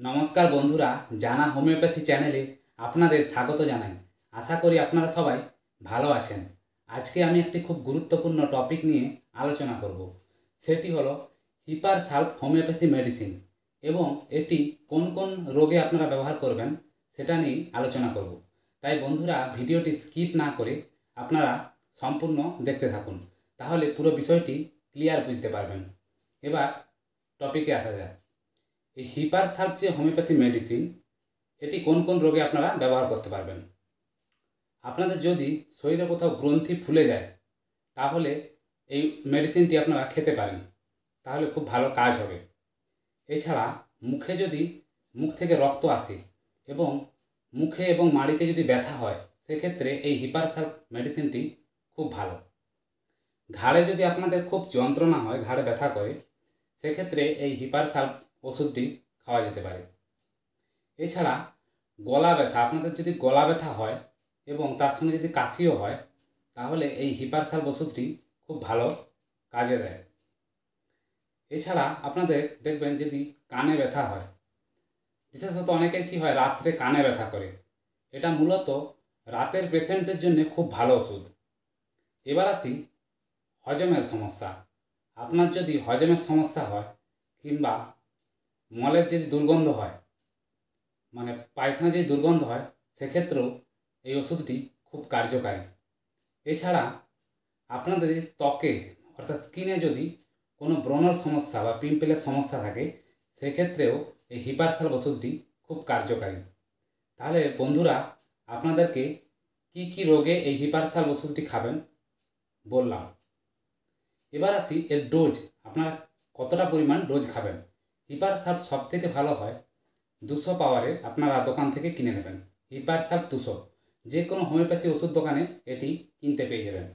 নমস্কার বন্ধুরা, জানা হোমিওপ্যাথি চ্যানেলে আপনাদের স্বাগত জানাই। আশা করি আপনারা সবাই ভালো আছেন। আজকে আমি একটি খুব গুরুত্বপূর্ণ টপিক নিয়ে আলোচনা করব। সেটি হলো হিপার সালফ হোমিওপ্যাথি মেডিসিন এবং এটি কোন কোন রোগে আপনারা ব্যবহার করবেন সেটা নিয়ে আলোচনা করব। তাই বন্ধুরা, ভিডিওটি স্কিপ না করে আপনারা সম্পূর্ণ দেখতে থাকুন, তাহলে পুরো বিষয়টি ক্লিয়ার বুঝতে পারবেন। এবার টপিকে আসা যায়। এই হিপার সালফ যে হোমিওপ্যাথি মেডিসিন, এটি কোন কোন রোগে আপনারা ব্যবহার করতে পারবেন। আপনাদের যদি শরীরে কোথাও গ্রন্থি ফুলে যায় তাহলে এই মেডিসিনটি আপনারা খেতে পারেন, তাহলে খুব ভালো কাজ হবে। এছাড়া মুখে যদি মুখ থেকে রক্ত আসে এবং মুখে এবং মাড়িতে যদি ব্যথা হয়, সেক্ষেত্রে এই হিপার সালফ মেডিসিনটি খুব ভালো। ঘাড়ে যদি আপনাদের খুব যন্ত্রণা হয়, ঘাড়ে ব্যথা করে, সেক্ষেত্রে এই হিপার সালফ ওষুধটি খাওয়া যেতে পারে। এছাড়া গলা ব্যথা, আপনাদের যদি গলা ব্যথা হয় এবং তার সঙ্গে যদি কাশিও হয়, তাহলে এই হিপার সালফ ওষুধটি খুব ভালো কাজে দেয়। এছাড়া আপনাদের দেখবেন যদি কানে ব্যথা হয়, বিশেষত অনেকের কী হয়, রাত্রে কানে ব্যথা করে, এটা মূলত রাতের পেশেন্টদের জন্য খুব ভালো ওষুধ। এবার আসি হজমের সমস্যা। আপনার যদি হজমের সমস্যা হয় কিংবা মলের যদি দুর্গন্ধ হয়, মানে পায়খানা যদি দুর্গন্ধ হয়, সেক্ষেত্রেও এই ওষুধটি খুব কার্যকারী। এছাড়া আপনাদের ত্বকে অর্থাৎ স্কিনে যদি কোনো ব্রণর সমস্যা বা পিম্পলের সমস্যা থাকে, সেক্ষেত্রেও এই হিপার সালফ ওষুধটি খুব কার্যকারী। তাহলে বন্ধুরা, আপনাদেরকে কি কি রোগে এই হিপার সালফ ওষুধটি খাবেন বললাম। এবার আসি এর ডোজ, আপনারা কতটা পরিমাণ ডোজ খাবেন। হিপার সালফ সব থেকে ভালো হয় 200 পাওয়ারে, আপনারা দোকান থেকে কিনে নেবেন। হিপার সালফ 200 যে কোনো হোমিওপ্যাথি ওষুধ দোকানে এটি কিনতে পেয়ে যাবেন।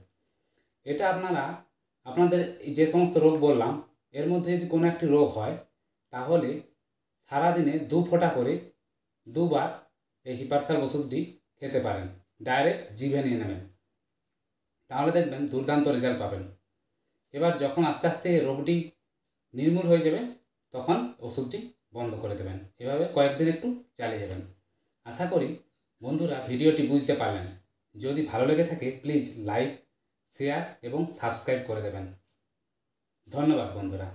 এটা আপনারা আপনাদের যে সমস্ত রোগ বললাম এর মধ্যে যদি কোনো একটি রোগ হয়, তাহলে সারাদিনে 2 ফোঁটা করে 2 বার এই হিপার সালফ ওষুধটি খেতে পারেন। ডাইরেক্ট জিভে নিয়ে নেবেন, তাহলে দেখবেন দুর্দান্ত রেজাল্ট পাবেন। এবার যখন আস্তে আস্তে রোগটি নির্মূল হয়ে যাবে, তখন ওষুধটি বন্ধ করে দেবেন। এভাবে কয়েকদিন একটু চালিয়ে যাবেন। আশা করি বন্ধুরা ভিডিওটি বুঝতে পারলেন। যদি ভালো লেগে থাকে প্লিজ লাইক, শেয়ার এবং সাবস্ক্রাইব করে দেবেন। ধন্যবাদ বন্ধুরা।